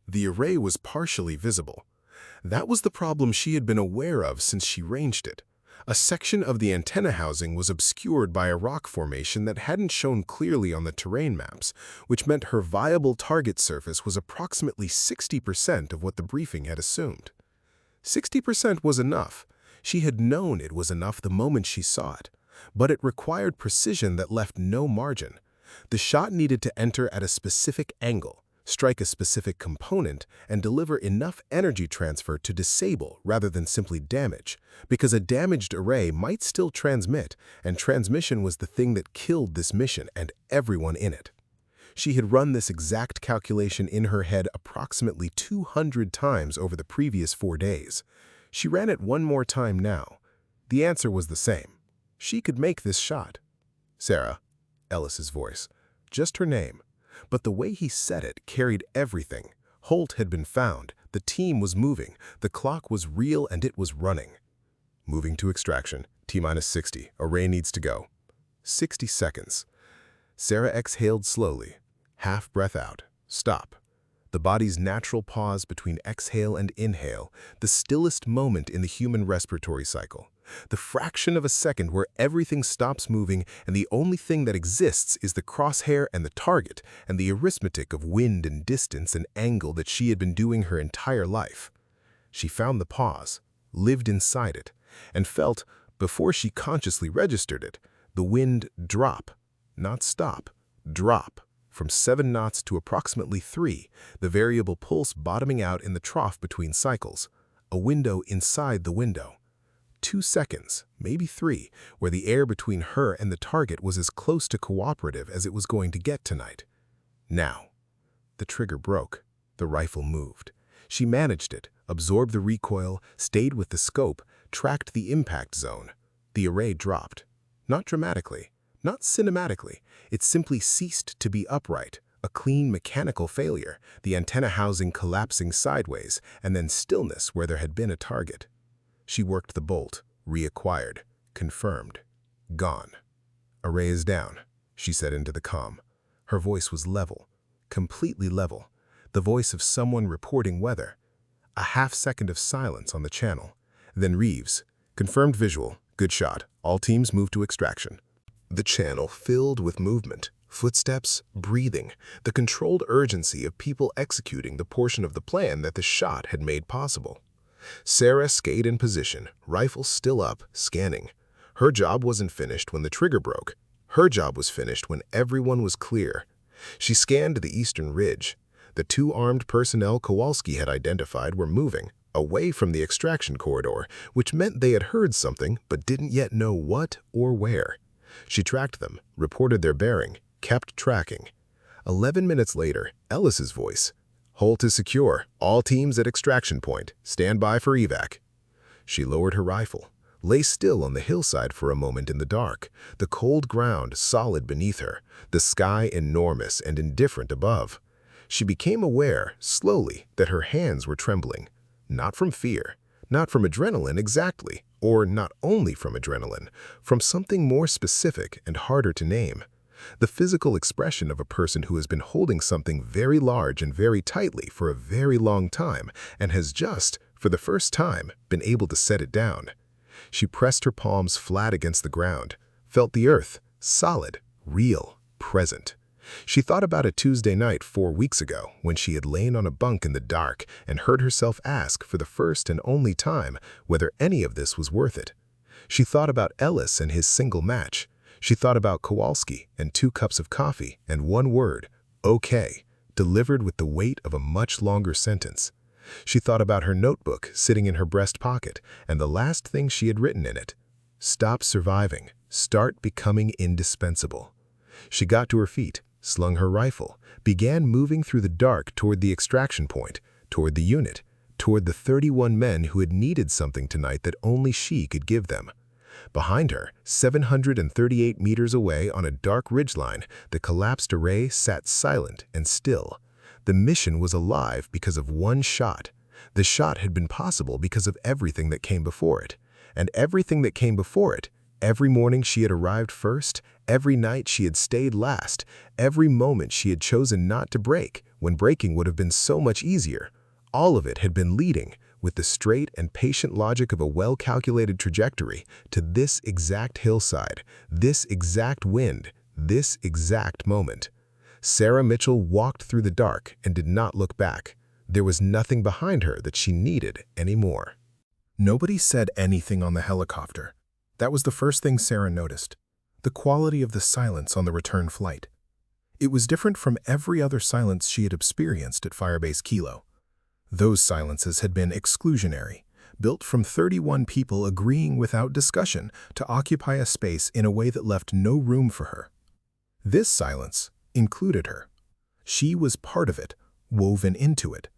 The array was partially visible. That was the problem she had been aware of since she ranged it. A section of the antenna housing was obscured by a rock formation that hadn't shown clearly on the terrain maps, which meant her viable target surface was approximately 60% of what the briefing had assumed. 60% was enough. She had known it was enough the moment she saw it, but it required precision that left no margin. The shot needed to enter at a specific angle, strike a specific component, and deliver enough energy transfer to disable rather than simply damage, because a damaged array might still transmit, and transmission was the thing that killed this mission and everyone in it. She had run this exact calculation in her head approximately 200 times over the previous 4 days. She ran it one more time now. The answer was the same. She could make this shot. Sara, Ellis's voice, just her name. But the way he said it carried everything. Holt had been found, the team was moving, the clock was real and it was running. Moving to extraction, T-minus 60, array needs to go. 60 seconds. Sara exhaled slowly, half breath out, stop. The body's natural pause between exhale and inhale, the stillest moment in the human respiratory cycle. The fraction of a second where everything stops moving and the only thing that exists is the crosshair and the target and the arithmetic of wind and distance and angle that she had been doing her entire life. She found the pause, lived inside it, and felt, before she consciously registered it, the wind drop, not stop, drop, from 7 knots to approximately 3, the variable pulse bottoming out in the trough between cycles, a window inside the window. 2 seconds, maybe 3, where the air between her and the target was as close to cooperative as it was going to get tonight. Now, the trigger broke. The rifle moved. She managed it, absorbed the recoil, stayed with the scope, tracked the impact zone. The array dropped. Not dramatically, not cinematically. It simply ceased to be upright, a clean mechanical failure, the antenna housing collapsing sideways, and then stillness where there had been a target. She worked the bolt, reacquired, confirmed. Gone. Array is down, she said into the comm. Her voice was level, completely level, the voice of someone reporting weather. A half-second of silence on the channel. Then Reeves, confirmed visual, good shot, all teams move to extraction. The channel filled with movement, footsteps, breathing, the controlled urgency of people executing the portion of the plan that the shot had made possible. Sara stayed in position, rifle still up, scanning. Her job wasn't finished when the trigger broke. Her job was finished when everyone was clear. She scanned the eastern ridge. The 2 armed personnel Kowalski had identified were moving, away from the extraction corridor, which meant they had heard something but didn't yet know what or where. She tracked them, reported their bearing, kept tracking. 11 minutes later, Ellis's voice. Holt is secure. All teams at extraction point. Stand by for evac. She lowered her rifle, lay still on the hillside for a moment in the dark, the cold ground solid beneath her, the sky enormous and indifferent above. She became aware, slowly, that her hands were trembling. Not from fear, not from adrenaline exactly, or not only from adrenaline, from something more specific and harder to name. The physical expression of a person who has been holding something very large and very tightly for a very long time and has just, for the first time, been able to set it down. She pressed her palms flat against the ground, felt the earth, solid, real, present. She thought about a Tuesday night 4 weeks ago when she had lain on a bunk in the dark and heard herself ask for the first and only time whether any of this was worth it. She thought about Ellis and his single match. She thought about Kowalski and 2 cups of coffee and one word, okay, delivered with the weight of a much longer sentence. She thought about her notebook sitting in her breast pocket and the last thing she had written in it. Stop surviving, start becoming indispensable. She got to her feet, slung her rifle, began moving through the dark toward the extraction point, toward the unit, toward the 31 men who had needed something tonight that only she could give them. Behind her, 738 meters away on a dark ridgeline, the collapsed array sat silent and still. The mission was alive because of one shot. The shot had been possible because of everything that came before it. And everything that came before it, every morning she had arrived first, Every night she had stayed last, every moment she had chosen not to break, when breaking would have been so much easier. All of it had been leading, with the straight and patient logic of a well-calculated trajectory, to this exact hillside, this exact wind, this exact moment. Sara Mitchell walked through the dark and did not look back. There was nothing behind her that she needed anymore. Nobody said anything on the helicopter. That was the first thing Sara noticed. The quality of the silence on the return flight. It was different from every other silence she had experienced at Firebase Kilo. Those silences had been exclusionary, built from 31 people agreeing without discussion to occupy a space in a way that left no room for her. This silence included her. She was part of it, woven into it.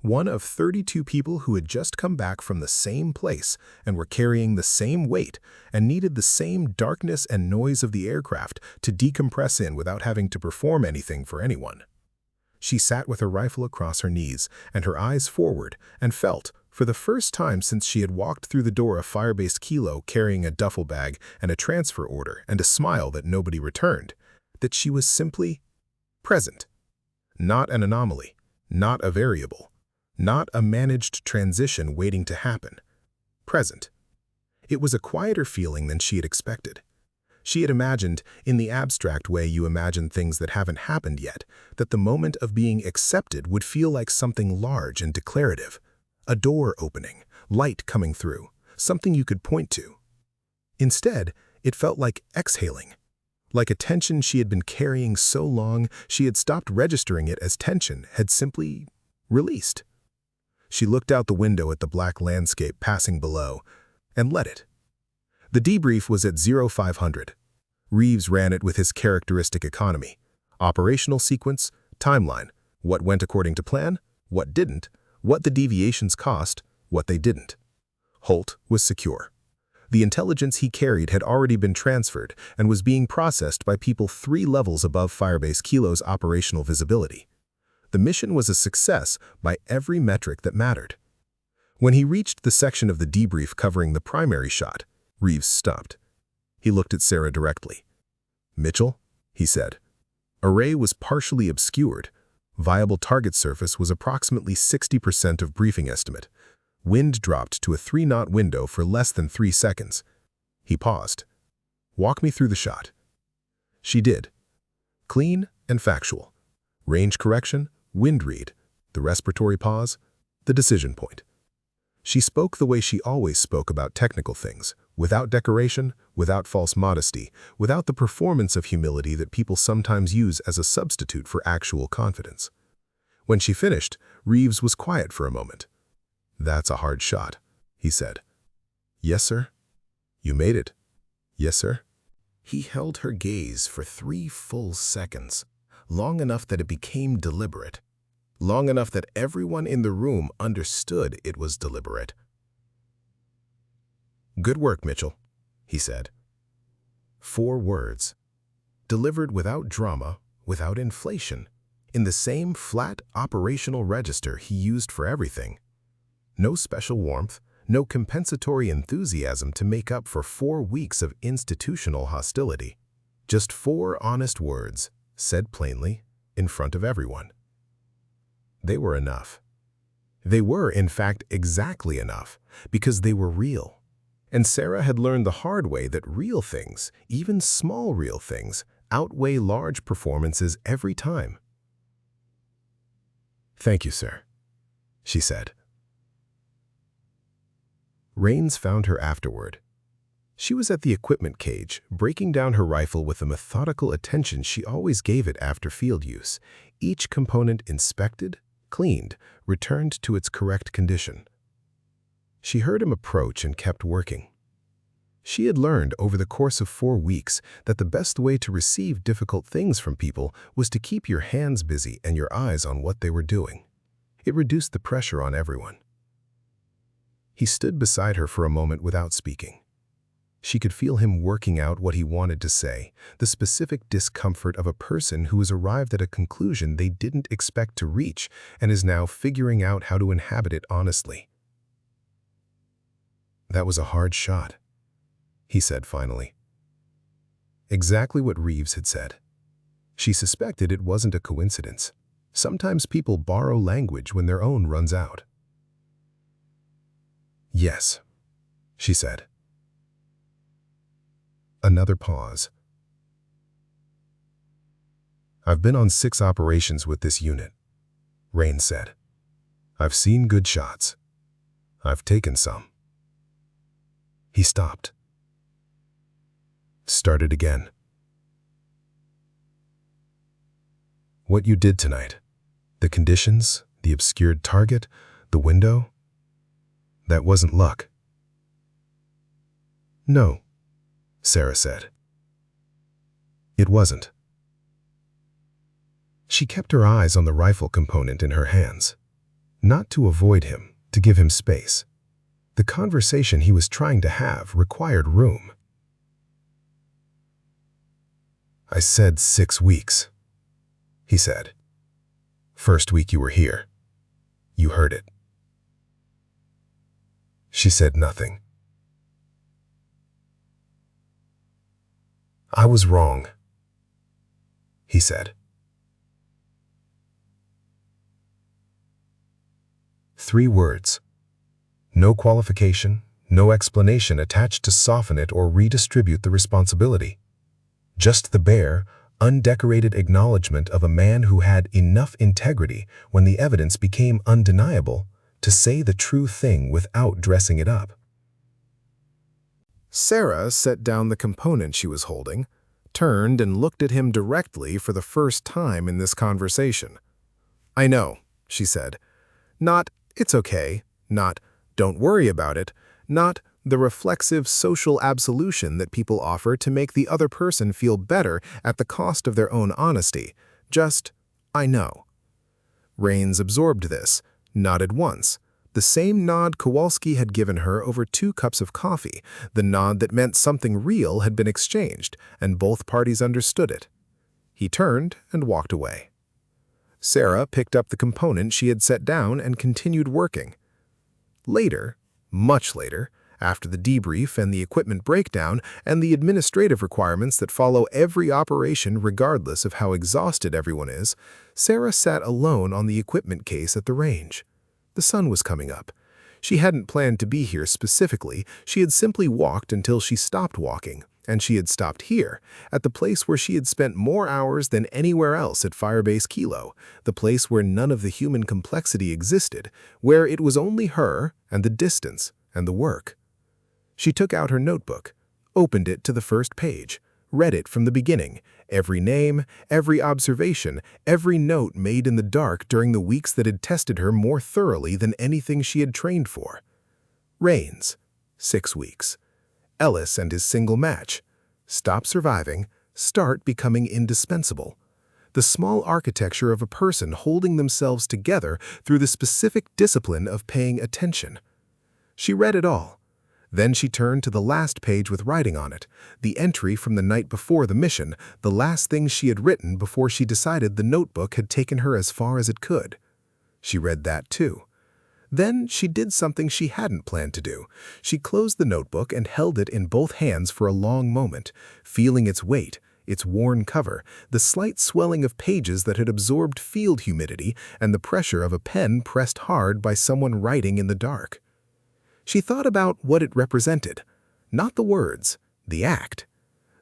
One of 32 people who had just come back from the same place and were carrying the same weight and needed the same darkness and noise of the aircraft to decompress in without having to perform anything for anyone. She sat with her rifle across her knees and her eyes forward and felt, for the first time since she had walked through the door of Firebase Kilo carrying a duffel bag and a transfer order and a smile that nobody returned, that she was simply present. Not an anomaly, not a variable, not a managed transition waiting to happen. Present. It was a quieter feeling than she had expected. She had imagined, in the abstract way you imagine things that haven't happened yet, that the moment of being accepted would feel like something large and declarative. A door opening, light coming through, something you could point to. Instead, it felt like exhaling. Like a tension she had been carrying so long, she had stopped registering it as tension, had simply released. She looked out the window at the black landscape passing below, and let it. The debrief was at 0500. Reeves ran it with his characteristic economy. Operational sequence, timeline, what went according to plan, what didn't, what the deviations cost, what they didn't. Holt was secure. The intelligence he carried had already been transferred and was being processed by people 3 levels above Firebase Kilo's operational visibility. The mission was a success by every metric that mattered. When he reached the section of the debrief covering the primary shot, Reeves stopped. He looked at Sara directly. "Mitchell," he said. Array was partially obscured. Viable target surface was approximately 60% of briefing estimate. Wind dropped to a 3-knot window for less than 3 seconds. He paused. "Walk me through the shot." She did. Clean and factual. Range correction, wind read, the respiratory pause, the decision point. She spoke the way she always spoke about technical things, without decoration, without false modesty, without the performance of humility that people sometimes use as a substitute for actual confidence. When she finished, Reeves was quiet for a moment. "That's a hard shot," he said. "Yes, sir." "You made it." "Yes, sir." He held her gaze for 3 full seconds, long enough that it became deliberate, long enough that everyone in the room understood it was deliberate. "Good work, Mitchell," he said. 4 words, delivered without drama, without inflation, in the same flat operational register he used for everything. No special warmth, no compensatory enthusiasm to make up for 4 weeks of institutional hostility. Just 4 honest words, said plainly, in front of everyone. They were enough. They were, in fact, exactly enough, because they were real. And Sara had learned the hard way that real things, even small real things, outweigh large performances every time. "Thank you, sir," she said. Rains found her afterward. She was at the equipment cage, breaking down her rifle with the methodical attention she always gave it after field use. Each component inspected, cleaned, returned to its correct condition. She heard him approach and kept working. She had learned over the course of 4 weeks that the best way to receive difficult things from people was to keep your hands busy and your eyes on what they were doing. It reduced the pressure on everyone. He stood beside her for a moment without speaking. She could feel him working out what he wanted to say, the specific discomfort of a person who has arrived at a conclusion they didn't expect to reach and is now figuring out how to inhabit it honestly. "That was a hard shot," he said finally. Exactly what Reeves had said. She suspected it wasn't a coincidence. Sometimes people borrow language when their own runs out. "Yes," she said. Another pause. "I've been on 6 operations with this unit," Rains said. "I've seen good shots. I've taken some." He stopped. Started again. "What you did tonight, the conditions, the obscured target, the window, that wasn't luck." "No," Sara said. "It wasn't." She kept her eyes on the rifle component in her hands. Not to avoid him, to give him space. The conversation he was trying to have required room. "I said 6 weeks," he said. "First week you were here. You heard it." She said nothing. "I was wrong," he said. 3 words. No qualification, no explanation attached to soften it or redistribute the responsibility. Just the bare, undecorated acknowledgement of a man who had enough integrity when the evidence became undeniable to say the true thing without dressing it up. Sara set down the component she was holding, turned and looked at him directly for the first time in this conversation. "I know," she said. Not, "it's okay," not, "don't worry about it," not the reflexive social absolution that people offer to make the other person feel better at the cost of their own honesty. Just, "I know." Rains absorbed this, nodded once. The same nod Kowalski had given her over 2 cups of coffee, the nod that meant something real had been exchanged, and both parties understood it. He turned and walked away. Sara picked up the component she had set down and continued working. Later, much later, after the debrief and the equipment breakdown and the administrative requirements that follow every operation regardless of how exhausted everyone is, Sara sat alone on the equipment case at the range. The sun was coming up. She hadn't planned to be here specifically, she had simply walked until she stopped walking, and she had stopped here, at the place where she had spent more hours than anywhere else at Firebase Kilo, the place where none of the human complexity existed, where it was only her and the distance and the work. She took out her notebook, opened it to the first page, read it from the beginning, every name, every observation, every note made in the dark during the weeks that had tested her more thoroughly than anything she had trained for. Rains, 6 weeks. Ellis and his single match. Stop surviving, start becoming indispensable. The small architecture of a person holding themselves together through the specific discipline of paying attention. She read it all. Then she turned to the last page with writing on it, the entry from the night before the mission, the last thing she had written before she decided the notebook had taken her as far as it could. She read that too. Then she did something she hadn't planned to do. She closed the notebook and held it in both hands for a long moment, feeling its weight, its worn cover, the slight swelling of pages that had absorbed field humidity, and the pressure of a pen pressed hard by someone writing in the dark. She thought about what it represented, not the words, the act.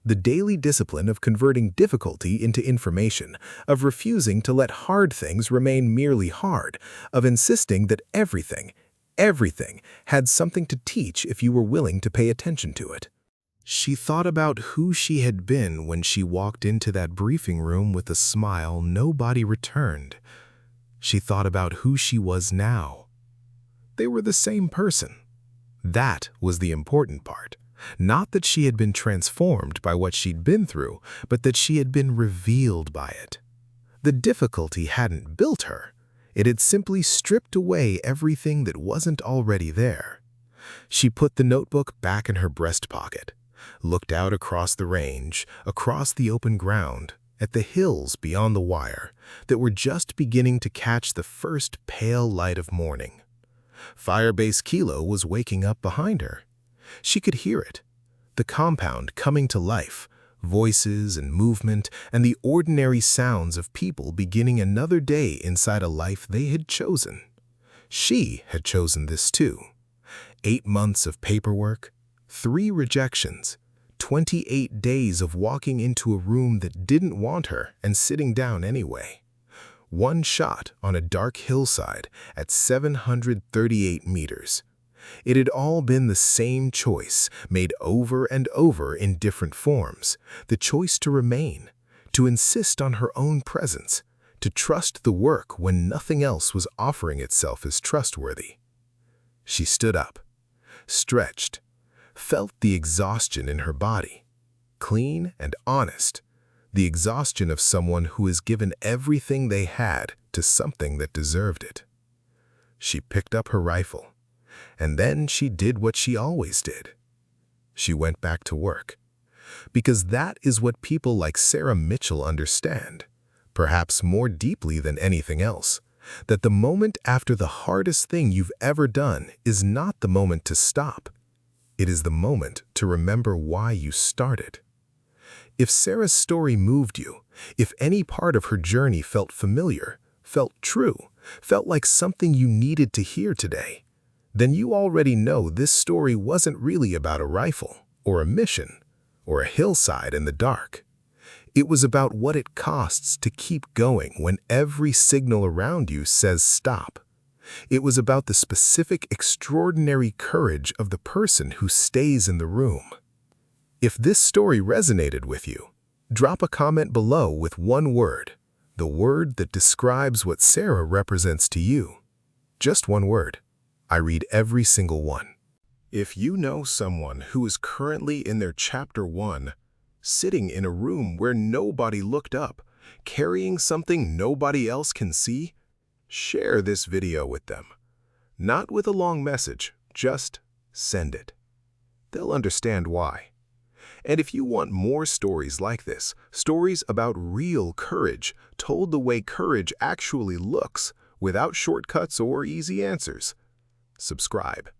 The daily discipline of converting difficulty into information, of refusing to let hard things remain merely hard, of insisting that everything had something to teach if you were willing to pay attention to it. She thought about who she had been when she walked into that briefing room with a smile nobody returned. She thought about who she was now. They were the same person. That was the important part. Not that she had been transformed by what she'd been through, but that she had been revealed by it. The difficulty hadn't built her. It had simply stripped away everything that wasn't already there. She put the notebook back in her breast pocket, looked out across the range, across the open ground, at the hills beyond the wire that were just beginning to catch the first pale light of morning. Firebase Kilo was waking up behind her. She could hear it. The compound coming to life, voices and movement, and the ordinary sounds of people beginning another day inside a life they had chosen. She had chosen this too. 8 months of paperwork, 3 rejections, 28 days of walking into a room that didn't want her and sitting down anyway. 1 shot on a dark hillside at 738 meters. It had all been the same choice, made over and over in different forms. The choice to remain, to insist on her own presence, to trust the work when nothing else was offering itself as trustworthy. She stood up, stretched, felt the exhaustion in her body, clean and honest, the exhaustion of someone who has given everything they had to something that deserved it. She picked up her rifle, and then she did what she always did. She went back to work. Because that is what people like Sara Mitchell understand, perhaps more deeply than anything else, that the moment after the hardest thing you've ever done is not the moment to stop. It is the moment to remember why you started. If Sara's story moved you, if any part of her journey felt familiar, felt true, felt like something you needed to hear today, then you already know this story wasn't really about a rifle, or a mission, or a hillside in the dark. It was about what it costs to keep going when every signal around you says stop. It was about the specific extraordinary courage of the person who stays in the room. If this story resonated with you, drop a comment below with one word, the word that describes what Sara represents to you. Just one word. I read every single one. If you know someone who is currently in their chapter 1, sitting in a room where nobody looked up, carrying something nobody else can see, share this video with them. Not with a long message, just send it. They'll understand why. And if you want more stories like this, stories about real courage, told the way courage actually looks, without shortcuts or easy answers, subscribe.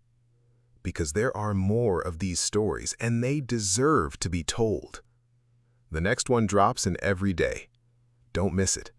Because there are more of these stories and they deserve to be told. The next one drops in every day. Don't miss it.